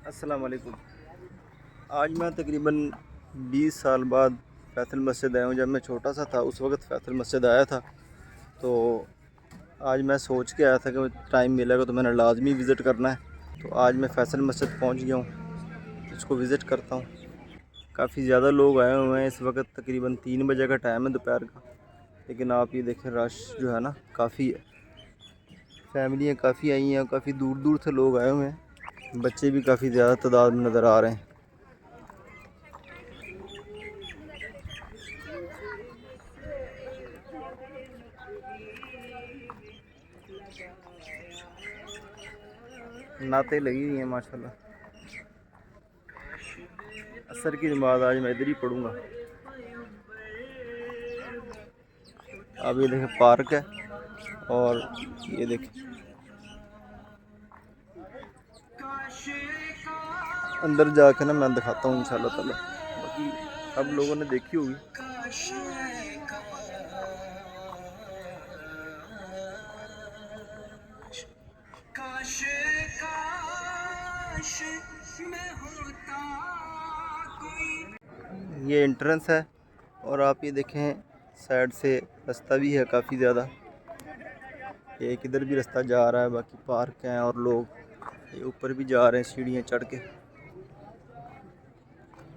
अस्सलाम वालेकुम। आज मैं तकरीबन 20 साल बाद फैसल मस्जिद आया हूँ। जब मैं छोटा सा था उस वक़्त फैसल मस्जिद आया था। तो आज मैं सोच के आया था कि टाइम मिलेगा तो मैंने लाजमी विज़िट करना है। तो आज मैं फैसल मस्जिद पहुँच गया हूँ, इसको विज़िट करता हूँ। काफ़ी ज़्यादा लोग आए हुए हैं। इस वक्त तकरीबन 3 बजे का टाइम है दोपहर का, लेकिन आप ये देखें रश जो है ना काफ़ी है। फैमिलियाँ काफ़ी आई हैं, काफ़ी दूर दूर से लोग आए हुए हैं। बच्चे भी काफ़ी ज़्यादा तादाद में नज़र आ रहे हैं। नाते लगी हुई हैं माशाल्लाह। असर की नमाज आज मैं इधर ही पढ़ूँगा। अब ये देखें पार्क है और ये देखें अंदर जाके ना मैं दिखाता हूँ इंशाल्लाह ताला। बाकी सब लोगों ने देखी होगी। ये एंट्रेंस है और आप ये देखें साइड से रास्ता भी है काफ़ी ज़्यादा। एक इधर भी रास्ता जा रहा है, बाकी पार्क हैं और लोग ये ऊपर भी जा रहे हैं सीढ़ियाँ चढ़ के।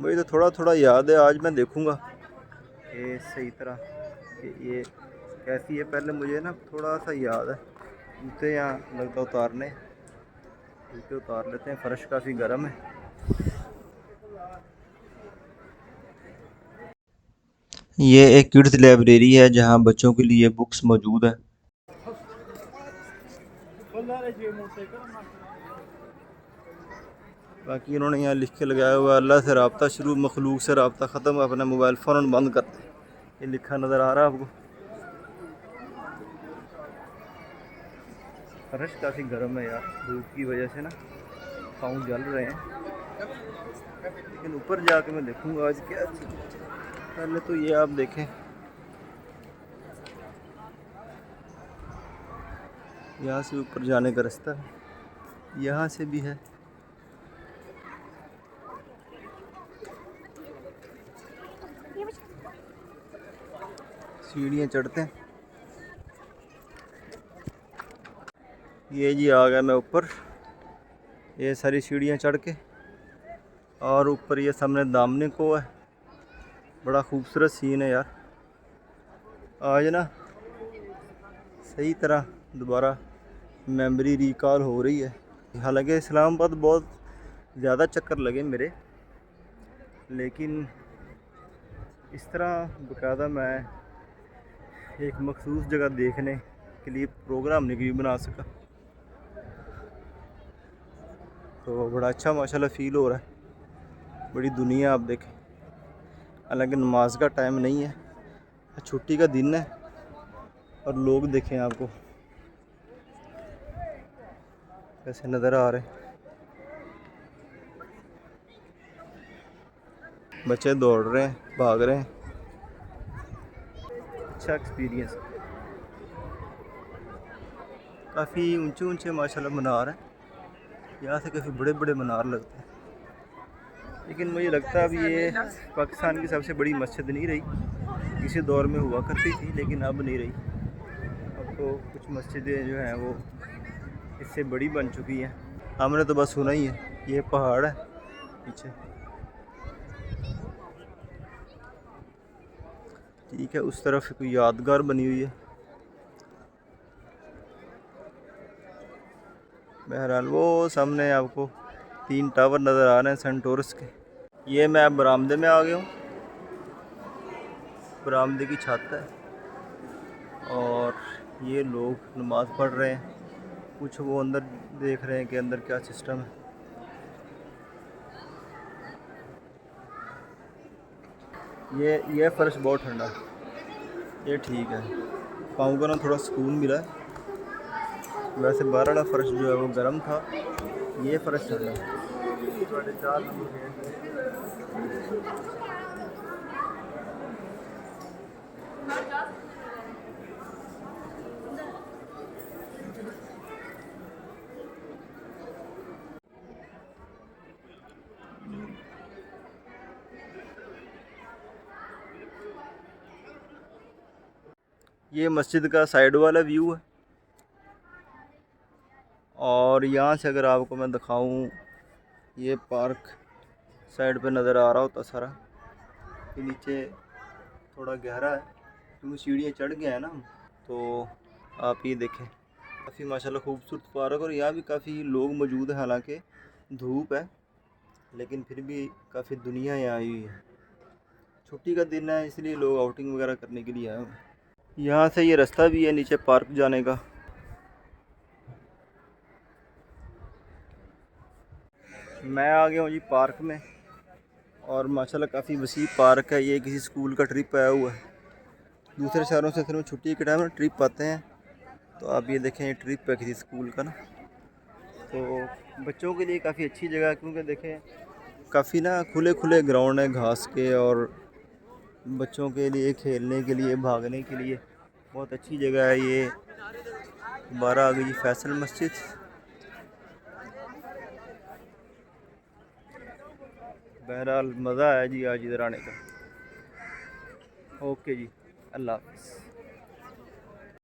मुझे तो थोड़ा थोड़ा याद है, आज मैं देखूँगा ये सही तरह कि ये कैसी है। पहले मुझे ना थोड़ा सा याद है। जूते यहाँ लगता उतारने, जूते उतार लेते हैं, फ़र्श काफ़ी गर्म है। ये एक किड्स लाइब्रेरी है जहाँ बच्चों के लिए बुक्स मौजूद है। बाकी इन्होंने यहाँ लिख के लगाया हुआ अल्लाह से रब्ता शुरू, मखलूक से रब्ता ख़त्म, अपना मोबाइल फ़ौरन बंद कर दें। ये लिखा नज़र आ रहा है आपको। फर्श काफ़ी गर्म है यार, धूप की वजह से ना पाँव जल रहे हैं। लेकिन ऊपर जाके मैं देखूँगा आज क्या। पहले तो ये आप देखें, यहाँ से ऊपर जाने का रास्ता है, यहाँ से भी है। सीढ़ियाँ चढ़ते हैं। ये जी आ गया मैं ऊपर, ये सारी सीढ़ियाँ चढ़ के, और ऊपर ये सामने दामने को है। बड़ा खूबसूरत सीन है यार। आज ना सही तरह दोबारा मेमोरी रिकॉल हो रही है। हालांकि इस्लामाबाद बहुत ज़्यादा चक्कर लगे मेरे, लेकिन इस तरह बाकायदा मैं एक मखसूस जगह देखने के लिए प्रोग्राम नहीं बना सका। तो बड़ा अच्छा माशाल्लाह फ़ील हो रहा है। बड़ी दुनिया आप देखें। हालांकि नमाज का टाइम नहीं है, छुट्टी का दिन है, और लोग देखें आपको कैसे नज़र आ रहे हैं। बच्चे दौड़ रहे हैं, भाग रहे हैं। अच्छा एक्सपीरियंस। काफ़ी ऊंचे ऊंचे माशाल्लाह मीनार हैं। यहाँ से काफ़ी बड़े बड़े मीनार लगते हैं। लेकिन मुझे लगता है अब ये पाकिस्तान की सबसे बड़ी मस्जिद नहीं रही। किसी दौर में हुआ करती थी लेकिन अब नहीं रही। अब तो कुछ मस्जिदें जो हैं वो इससे बड़ी बन चुकी हैं। हमने तो बस सुना ही है। ये पहाड़ है पीछे, ठीक है, उस तरफ कोई यादगार बनी हुई है। बहरहाल वो सामने आपको 3 टावर नज़र आ रहे हैं सेंटोरस के। ये मैं बरामदे में आ गया हूँ। बरामदे की छत है और ये लोग नमाज़ पढ़ रहे हैं। कुछ वो अंदर देख रहे हैं कि अंदर क्या सिस्टम है। ये फ़र्श बहुत ठंडा है, ये ठीक है। पाँव को ना थोड़ा सुकून मिला है। वैसे बाहर वाला फ़र्श जो है वो गर्म था, ये फ़र्श ठंडा है। ये मस्जिद का साइड वाला व्यू है। और यहाँ से अगर आपको मैं दिखाऊं, ये पार्क साइड पे नज़र आ रहा होता सारा। ये नीचे थोड़ा गहरा है क्योंकि सीढ़ियाँ चढ़ गया है ना, तो आप ये देखें काफ़ी माशाल्लाह खूबसूरत पार्क। और यहाँ भी काफ़ी लोग मौजूद हैं, हालांकि धूप है लेकिन फिर भी काफ़ी दुनिया यहाँ आई हुई है। छुट्टी का दिन है इसलिए लोग आउटिंग वगैरह करने के लिए आए हुए हैं। यहाँ से ये रास्ता भी है नीचे पार्क जाने का। मैं आ गया हूँ जी पार्क में, और माशाल्लाह काफ़ी वसी पार्क है। ये किसी स्कूल का ट्रिप आया हुआ है। दूसरे शहरों से सिर्फ छुट्टी के टाइम में ट्रिप आते हैं, तो आप ये देखें ये ट्रिप है किसी स्कूल का ना। तो बच्चों के लिए काफ़ी अच्छी जगह है क्योंकि देखें काफ़ी ना खुले खुले ग्राउंड है घास के, और बच्चों के लिए खेलने के लिए, भागने के लिए बहुत अच्छी जगह है ये। दोबारा आ गई फैसल मस्जिद। बहरहाल मज़ा आया जी आज इधर आने का। ओके जी, अल्लाह हाफ़िज़।